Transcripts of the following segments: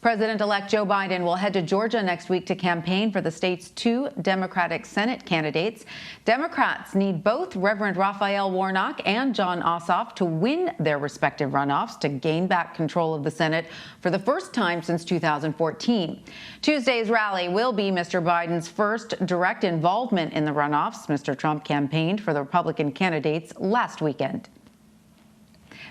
President-elect Joe Biden will head to Georgia next week to campaign for the state's two Democratic Senate candidates. Democrats need both Reverend Raphael Warnock and Jon Ossoff to win their respective runoffs to gain back control of the Senate for the first time since 2014. Tuesday's rally will be Mr. Biden's first direct involvement in the runoffs. Mr. Trump campaigned for the Republican candidates last weekend.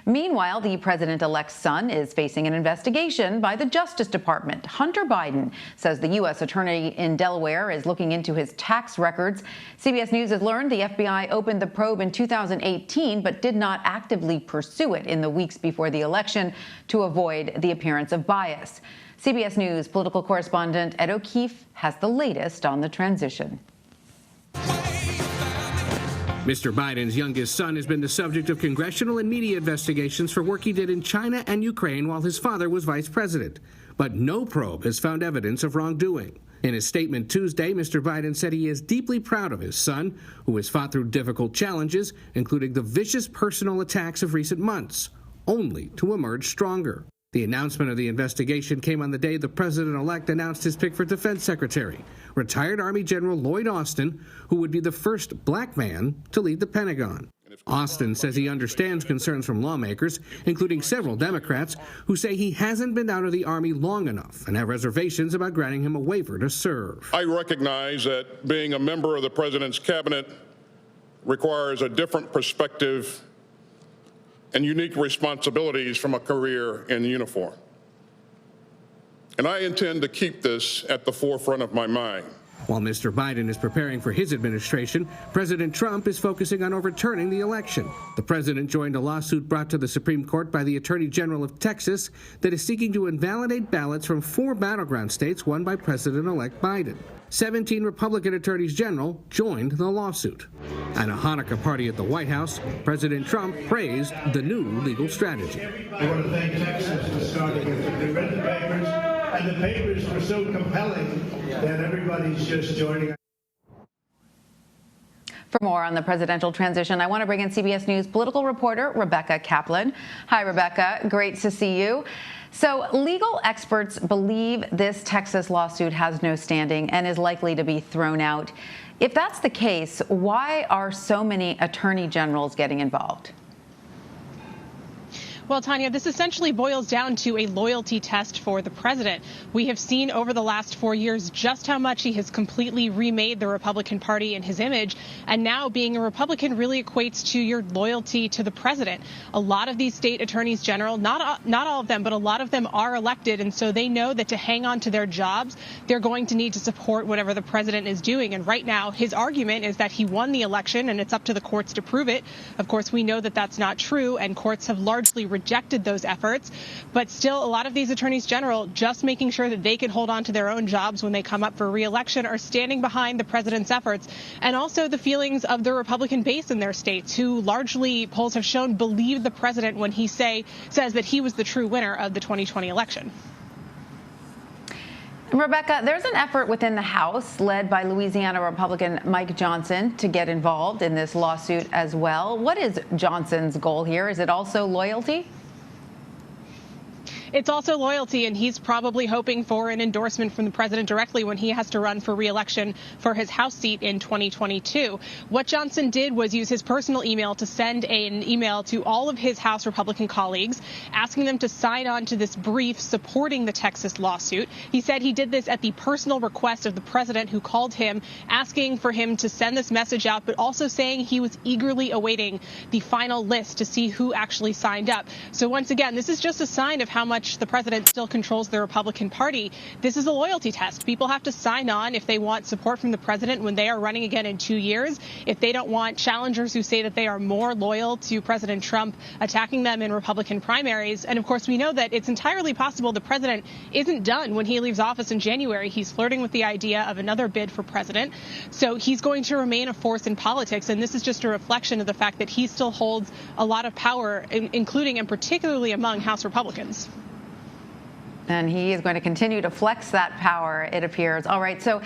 Meanwhile, the president-elect's son is facing an investigation by the Justice Department. Hunter Biden says the U.S. attorney in Delaware is looking into his tax records. CBS News has learned the FBI opened the probe in 2018 but did not actively pursue it in the weeks before the election to avoid the appearance of bias. CBS News political correspondent Ed O'Keefe has the latest on the transition. Mr. Biden's youngest son has been the subject of congressional and media investigations for work he did in China and Ukraine while his father was vice president. But no probe has found evidence of wrongdoing. In his statement Tuesday, Mr. Biden said he is deeply proud of his son, who has fought through difficult challenges, including the vicious personal attacks of recent months, only to emerge stronger. The announcement of the investigation came on the day the president-elect announced his pick for defense secretary, retired Army General Lloyd Austin, who would be the first black man to lead the Pentagon. Austin says he understands concerns from lawmakers, including several Democrats, who say he hasn't been out of the Army long enough and have reservations about granting him a waiver to serve. I recognize that being a member of the president's cabinet requires a different perspective and unique responsibilities from a career in uniform. And I intend to keep this at the forefront of my mind. While Mr. Biden is preparing for his administration, President Trump is focusing on overturning the election. The president joined a lawsuit brought to the Supreme Court by the Attorney General of Texas that is seeking to invalidate ballots from 4 battleground states won by President-elect Biden. 17 Republican attorneys general joined the lawsuit. At a Hanukkah party at the White House, President Trump praised the new legal strategy. I want to thank Texas for starting it. They read the papers, and the papers were so compelling that everybody's just joining. For more on the presidential transition, I want to bring in CBS News political reporter Rebecca Kaplan. Hi, Rebecca. Great to see you. So legal experts believe this Texas lawsuit has no standing and is likely to be thrown out. If that's the case, why are so many attorney generals getting involved? Well, Tanya, this essentially boils down to a loyalty test for the president. We have seen over the last 4 years just how much he has completely remade the Republican Party in his image. And now being a Republican really equates to your loyalty to the president. A lot of these state attorneys general, not all of them, but a lot of them are elected. And so they know that to hang on to their jobs, they're going to need to support whatever the president is doing. And right now, his argument is that he won the election and it's up to the courts to prove it. Of course, we know that that's not true, and courts have largely rejected those efforts. But still, a lot of these attorneys general, just making sure that they can hold on to their own jobs when they come up for re-election, are standing behind the president's efforts, and also the feelings of the Republican base in their states, who largely, polls have shown, believe the president when he says that he was the true winner of the 2020 election. Rebecca, there's an effort within the House led by Louisiana Republican Mike Johnson to get involved in this lawsuit as well. What is Johnson's goal here? Is it also loyalty? It's also loyalty, and he's probably hoping for an endorsement from the president directly when he has to run for re-election for his House seat in 2022. What Johnson did was use his personal email to send an email to all of his House Republican colleagues, asking them to sign on to this brief supporting the Texas lawsuit. He said he did this at the personal request of the president, who called him, asking for him to send this message out, but also saying he was eagerly awaiting the final list to see who actually signed up. So once again, this is just a sign of how much the president still controls the Republican Party. This is a loyalty test. People have to sign on if they want support from the president when they are running again in 2 years. If they don't want challengers who say that they are more loyal to President Trump attacking them in Republican primaries. And of course, we know that it's entirely possible the president isn't done when he leaves office in January. He's flirting with the idea of another bid for president. So he's going to remain a force in politics. And this is just a reflection of the fact that he still holds a lot of power, including and particularly among House Republicans. And he is going to continue to flex that power, it appears. All right, so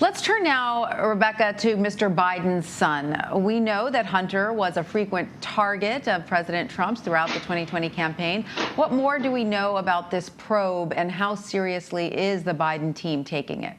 let's turn now, Rebecca, to Mr. Biden's son. We know that Hunter was a frequent target of President Trump's throughout the 2020 campaign. What more do we know about this probe, and how seriously is the Biden team taking it?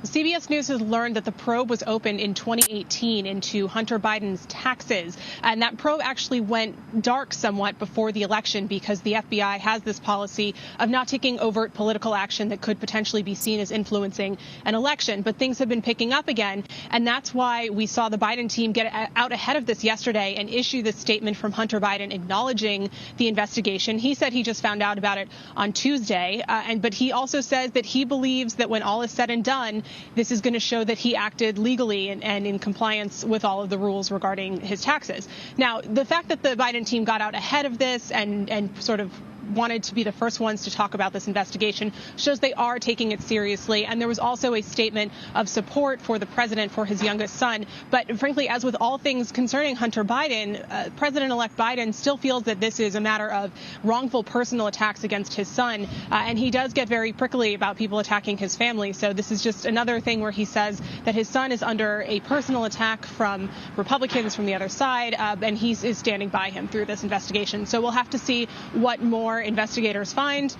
CBS News has learned that the probe was opened in 2018 into Hunter Biden's taxes, and that probe actually went dark somewhat before the election because the FBI has this policy of not taking overt political action that could potentially be seen as influencing an election. But things have been picking up again, and that's why we saw the Biden team get out ahead of this yesterday and issue this statement from Hunter Biden acknowledging the investigation. He said he just found out about it on Tuesday, but he also says that he believes that when all is said and done, this is going to show that he acted legally and in compliance with all of the rules regarding his taxes. Now, the fact that the Biden team got out ahead of this and sort of wanted to be the first ones to talk about this investigation shows they are taking it seriously. And there was also a statement of support for the president for his youngest son. But frankly, as with all things concerning Hunter Biden, President-elect Biden still feels that this is a matter of wrongful personal attacks against his son. And he does get very prickly about people attacking his family. So this is just another thing where he says that his son is under a personal attack from Republicans from the other side, and he is standing by him through this investigation. So we'll have to see what more investigators find.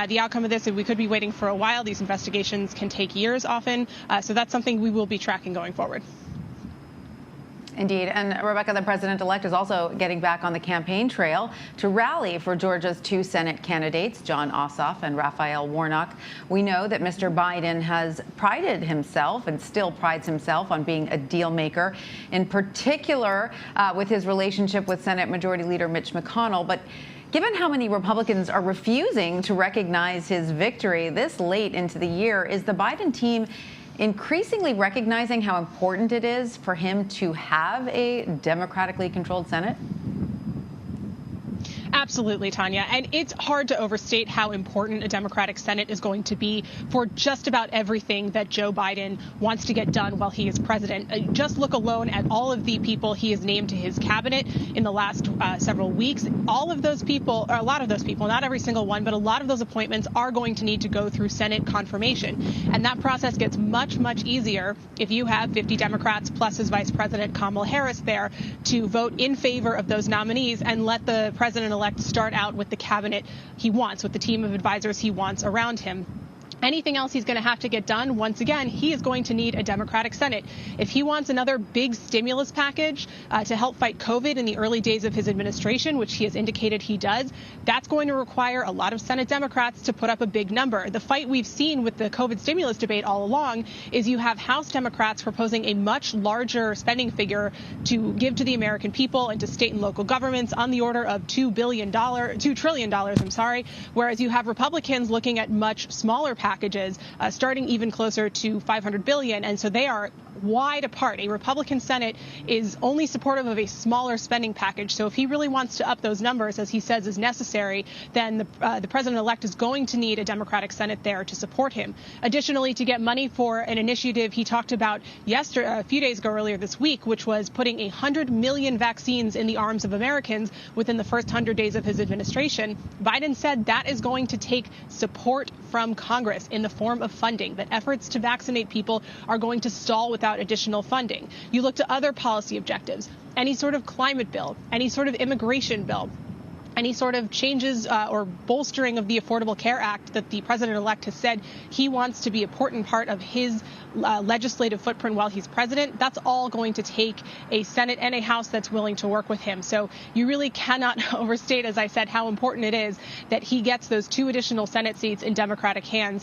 The outcome of this, we could be waiting for a while. These investigations can take years often. So that's something we will be tracking going forward. Indeed. And Rebecca, the president-elect is also getting back on the campaign trail to rally for Georgia's two Senate candidates, Jon Ossoff and Raphael Warnock. We know that Mr. Biden has prided himself and still prides himself on being a deal maker, in particular with his relationship with Senate Majority Leader Mitch McConnell. But given how many Republicans are refusing to recognize his victory this late into the year, is the Biden team increasingly recognizing how important it is for him to have a democratically controlled Senate? Absolutely, Tanya. And it's hard to overstate how important a Democratic Senate is going to be for just about everything that Joe Biden wants to get done while he is president. Just look alone at all of the people he has named to his cabinet in the last several weeks. All of those people, or a lot of those people, not every single one, but a lot of those appointments are going to need to go through Senate confirmation. And that process gets much, much easier if you have 50 Democrats plus his Vice President Kamala Harris there to vote in favor of those nominees and let the president-elect start out with the cabinet he wants, with the team of advisors he wants around him. Anything else he's going to have to get done, once again, he is going to need a Democratic Senate. If he wants another big stimulus package to help fight COVID in the early days of his administration, which he has indicated he does, that's going to require a lot of Senate Democrats to put up a big number. The fight we've seen with the COVID stimulus debate all along is you have House Democrats proposing a much larger spending figure to give to the American people and to state and local governments on the order of $2 trillion, whereas you have Republicans looking at much smaller packages, starting even closer to $500 billion. And so they are wide apart. A Republican Senate is only supportive of a smaller spending package. So if he really wants to up those numbers, as he says is necessary, then the president-elect is going to need a Democratic Senate there to support him. Additionally, to get money for an initiative he talked about a few days ago earlier this week, which was putting 100 million vaccines in the arms of Americans within the first 100 days of his administration, Biden said that is going to take support from Congress in the form of funding, that efforts to vaccinate people are going to stall without additional funding. You look to other policy objectives, any sort of climate bill, any sort of immigration bill, any sort of changes or bolstering of the Affordable Care Act that the president-elect has said he wants to be an important part of his legislative footprint while he's president. That's all going to take a Senate and a House that's willing to work with him. So you really cannot overstate, as I said, how important it is that he gets those two additional Senate seats in Democratic hands